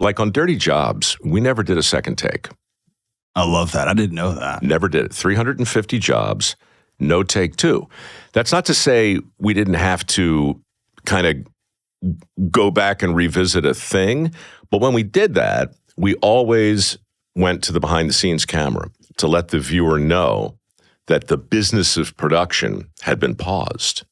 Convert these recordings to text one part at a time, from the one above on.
Like on Dirty Jobs, we never did a second take. I love that. I didn't know that. Never did it. 350 jobs, no take two. That's not to say we didn't have to kind of go back and revisit a thing, but when we did that, we always went to the behind-the-scenes camera to let the viewer know that the business of production had been paused.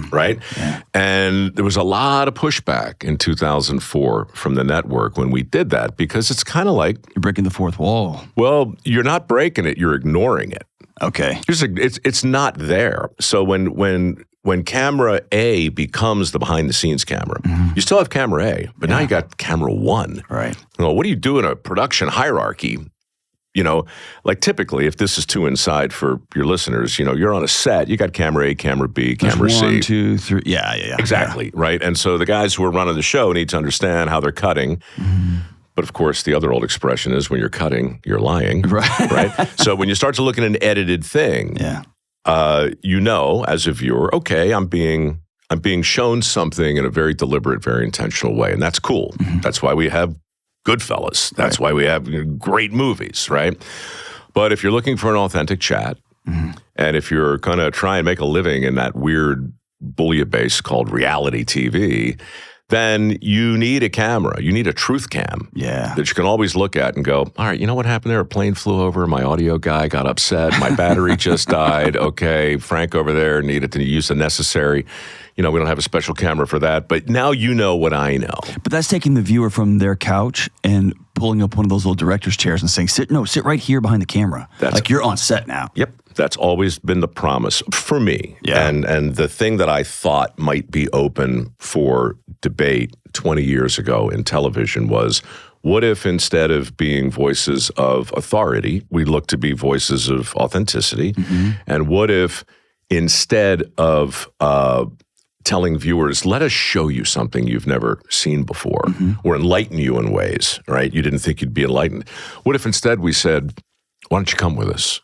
Right? Yeah. And there was a lot of pushback in 2004 from the network when we did that, because it's kind of like, You're breaking the fourth wall. well, you're not breaking it, you're ignoring it. Okay. It's not there. So when camera A becomes the behind the scenes camera, you still have camera A, but now you got camera one. Right. Well, what do you do in a production hierarchy? You know, like typically, if this is too inside for your listeners, you know, you're on a set, you got camera A, camera B, camera C. 1, 2, 3. Yeah. Exactly, right? And so the guys who are running the show need to understand how they're cutting. But of course, the other old expression is when you're cutting, you're lying. Right? So when you start to look at an edited thing, you know, as a viewer, okay, I'm being shown something in a very deliberate, very intentional way. And that's cool. That's why we have Goodfellas. That's why we have great movies, right? But if you're looking for an authentic chat, and if you're going to try and make a living in that weird bouillabaisse called reality TV, then you need a camera. You need a truth cam that you can always look at and go, all right, you know what happened there? A plane flew over. My audio guy got upset. My battery just died. Okay, Frank over there needed to use the necessary. You know, we don't have a special camera for that. But now you know what I know. But that's taking the viewer from their couch and pulling up one of those little director's chairs and saying, sit right here behind the camera. Like you're on set now. Yep. That's always been the promise for me. Yeah. And the thing that I thought might be open for debate 20 years ago in television was, what if instead of being voices of authority, we look to be voices of authenticity? And what if instead of telling viewers, let us show you something you've never seen before, or enlighten you in ways, right? You didn't think you'd be enlightened. What if instead we said, why don't you come with us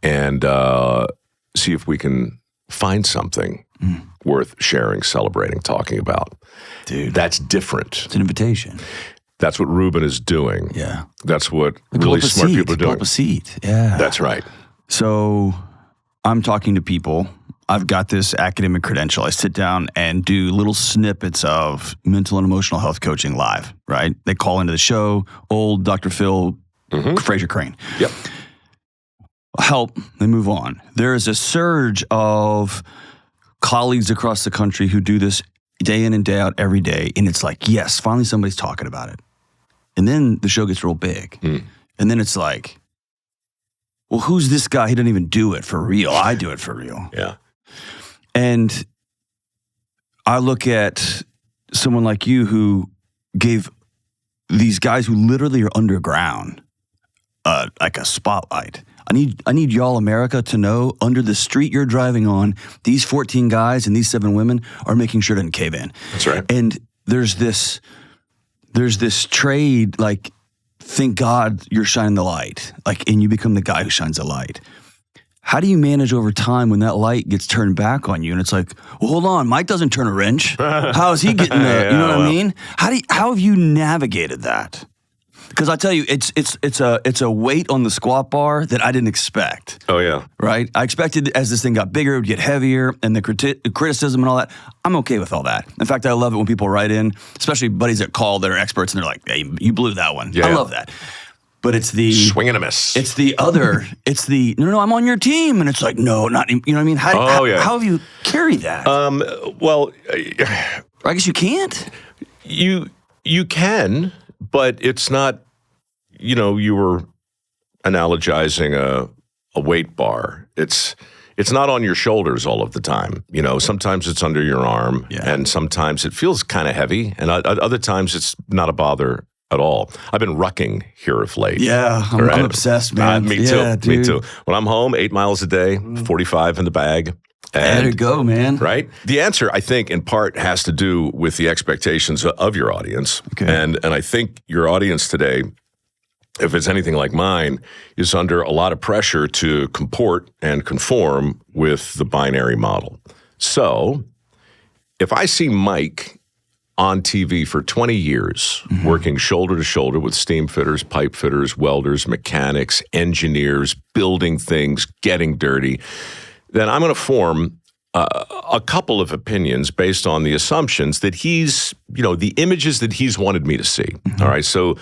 and see if we can find something worth sharing, celebrating, talking about? Dude. That's different. It's an invitation. That's what Ruben is doing. Yeah. That's what really smart people are doing. Pull up a seat. Yeah. That's right. So I'm talking to people. I've got this academic credential. I sit down and do little snippets of mental and emotional health coaching live, right? They call into the show, old Dr. Phil, Fraser Crane. Yep. Help, they move on. There is a surge of colleagues across the country who do this day in and day out every day. And it's like, yes, finally somebody's talking about it. And then the show gets real big. And then it's like, well, who's this guy? He doesn't even do it for real. I do it for real. Yeah. And I look at someone like you who gave these guys who literally are underground like a spotlight. I need y'all America to know, under the street you're driving on, these 14 guys and these 7 women are making sure it doesn't cave in. That's right. And there's this trade, like, thank God you're shining the light, like, and you become the guy who shines the light. How do you manage over time when that light gets turned back on you? And it's like, well, hold on, Mike doesn't turn a wrench. How is he getting the, you know what I mean? How have you navigated that? Because I tell you, it's a weight on the squat bar that I didn't expect. Oh, yeah. Right? I expected as this thing got bigger, it would get heavier, and the criticism and all that. I'm okay with all that. In fact, I love it when people write in, especially buddies that call that are experts, and they're like, hey, you blew that one. Yeah. I love that. But it's the swing and a miss. It's the other. It's the no. I'm on your team, and it's like no, not. You know what I mean? How have you carried that? Well, I guess you can't. You can, but it's not. You know, you were analogizing a weight bar. It's not on your shoulders all of the time. You know, sometimes it's under your arm, and sometimes it feels kind of heavy, and other times it's not a bother at all. I've been rucking here of late. Yeah, I'm obsessed, man. Me too. Dude. Me too. When I'm home, 8 miles a day, 45 in the bag. There you go, man. Right? The answer, I think, in part has to do with the expectations of your audience. Okay. And I think your audience today, if it's anything like mine, is under a lot of pressure to comport and conform with the binary model. So if I see Mike on TV for 20 years, working shoulder to shoulder with steam fitters, pipe fitters, welders, mechanics, engineers, building things, getting dirty, then I'm going to form a couple of opinions based on the assumptions that he's, the images that he's wanted me to see. All right. So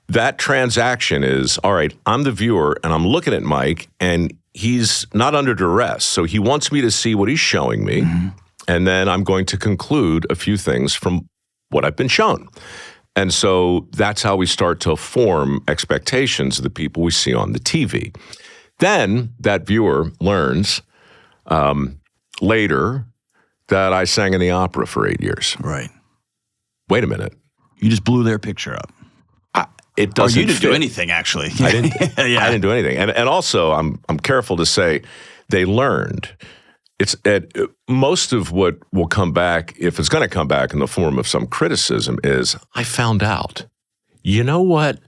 that transaction is, all right, I'm the viewer and I'm looking at Mike and he's not under duress. So he wants me to see what he's showing me. And then I'm going to conclude a few things from what I've been shown. And so that's how we start to form expectations of the people we see on the TV. Then that viewer learns later that I sang in the opera for 8 years. Right. Wait a minute. You just blew their picture up. It doesn't you didn't fit. do anything, actually. I didn't. I didn't do anything. And also, I'm careful to say they learned. It's most of what will come back, if it's going to come back in the form of some criticism, is I found out. You know what?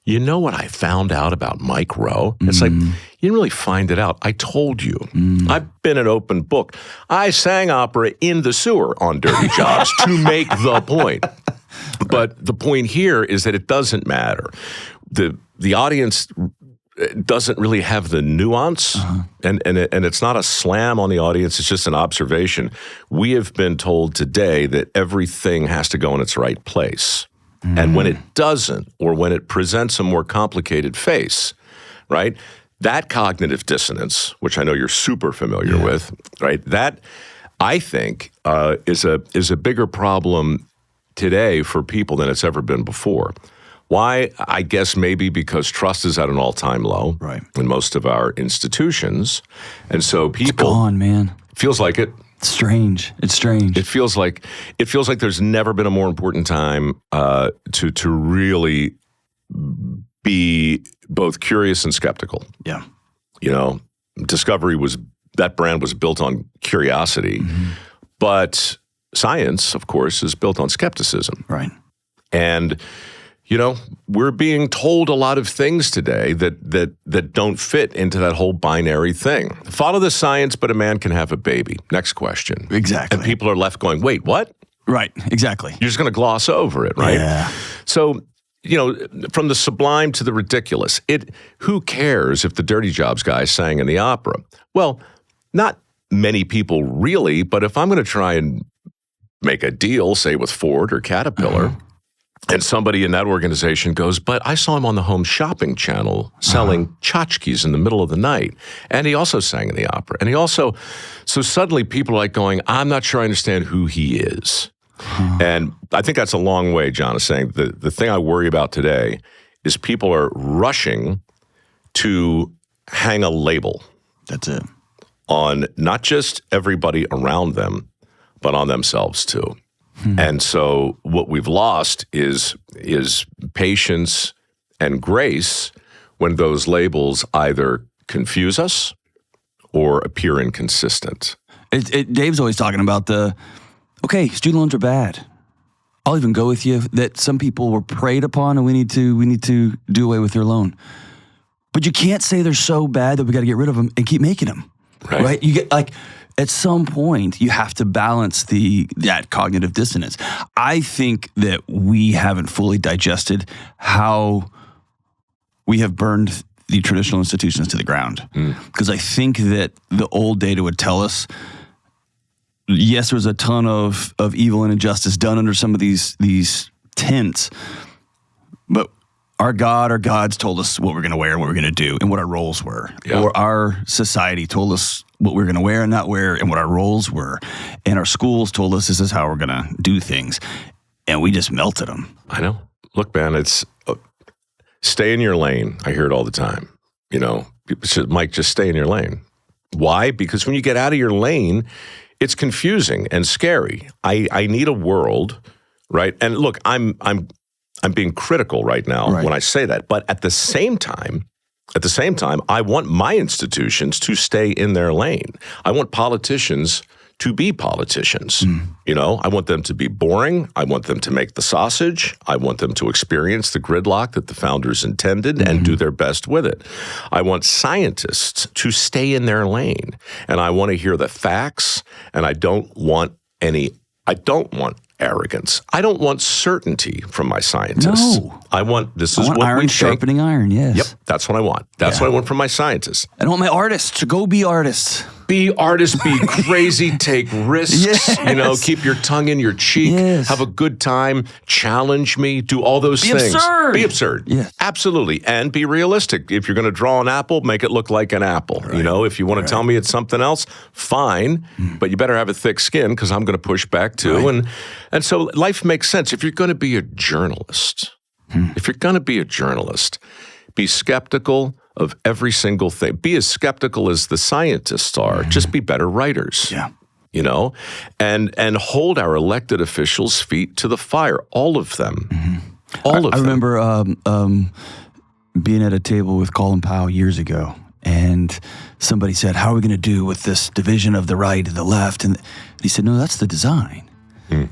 You know what I found out about Mike Rowe? It's like, you didn't really find it out. I told you. I've been an open book. I sang opera in the sewer on Dirty Jobs to make the point. But the point here is that it doesn't matter. The audience doesn't really have the nuance, and it's not a slam on the audience. It's just an observation. We have been told today that everything has to go in its right place. And when it doesn't, or when it presents a more complicated face, right, that cognitive dissonance, which I know you're super familiar with, right, that I think is a bigger problem today for people than it's ever been before. Why? I guess maybe because trust is at an all-time low in most of our institutions. And so people... It's gone, man. Feels like it. It's strange. It's strange. It feels like there's never been a more important time to really be both curious and skeptical. Yeah. Discovery that brand was built on curiosity, but science, of course, is built on skepticism. Right. And we're being told a lot of things today that don't fit into that whole binary thing. Follow the science, but a man can have a baby. Next question. Exactly. And people are left going, wait, what? Right, exactly. You're just going to gloss over it, right? Yeah. So, from the sublime to the ridiculous, who cares if the Dirty Jobs guy sang in the opera? Well, not many people really, but if I'm going to try and make a deal, say with Ford or Caterpillar, and somebody in that organization goes, but I saw him on the Home Shopping Channel selling tchotchkes in the middle of the night. And he also sang in the opera. And so suddenly people are like going, I'm not sure I understand who he is. And I think that's a long way, John, is saying the thing I worry about today is people are rushing to hang a label. That's it. On not just everybody around them, but on themselves too. And so what we've lost is patience and grace when those labels either confuse us or appear inconsistent. Dave's always talking about student loans are bad. I'll even go with you that some people were preyed upon and we need to do away with their loan. But you can't say they're so bad that we got to get rid of them and keep making them. Right? You get at some point, you have to balance that cognitive dissonance. I think that we haven't fully digested how we have burned the traditional institutions to the ground. Because I think that the old data would tell us, yes, there was a ton of evil and injustice done under some of these tents, but our gods told us what we're going to wear and what we're going to do and what our roles were. Yeah. Or our society told us what we're going to wear and not wear and what our roles were. And our schools told us this is how we're going to do things. And we just melted them. I know. Look, man, it's stay in your lane. I hear it all the time. People say, Mike, just stay in your lane. Why? Because when you get out of your lane, it's confusing and scary. I need a world, right? And look, I'm being critical right now when I say that, but at the same time, I want my institutions to stay in their lane. I want politicians to be politicians. I want them to be boring. I want them to make the sausage. I want them to experience the gridlock that the founders intended and do their best with it. I want scientists to stay in their lane, and I want to hear the facts, and I don't want arrogance. I don't want certainty from my scientists. No. I want this is what iron we think. sharpening iron, yes. Yep, that's what I want. That's what I want from my scientists. I want my artists to go be artists. Be artists, be crazy, take risks, Yes. keep your tongue in your cheek, Yes. have a good time, challenge me, do all those things. Absurd. Be absurd. Yes. Absolutely. And be realistic. If you're going to draw an apple, make it look like an apple. Right. If you want to tell me it's something else, fine, but you better have a thick skin because I'm going to push back too. Right. And so life makes sense. If you're going to be a journalist, be skeptical of every single thing. Be as skeptical as the scientists are. Just be better writers. Yeah. And hold our elected officials' feet to the fire. All of them. All of them. I remember being at a table with Colin Powell years ago, and somebody said, how are we going to do with this division of the right and the left? And he said, no, that's the design.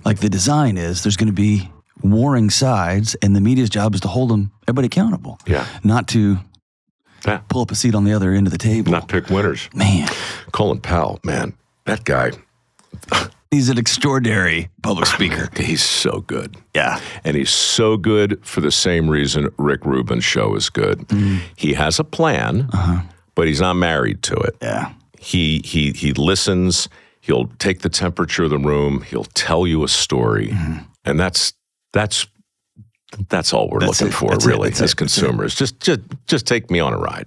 Like the design is there's going to be warring sides, and the media's job is to hold everybody accountable. Yeah. Not to pull up a seat on the other end of the table. Not pick winners. Man. Colin Powell, man, that guy. He's an extraordinary public speaker. He's so good. Yeah. And he's so good for the same reason Rick Rubin's show is good. He has a plan, but he's not married to it. Yeah. He listens. He'll take the temperature of the room. He'll tell you a story. And that's all we're looking for, really, as consumers. Just take me on a ride.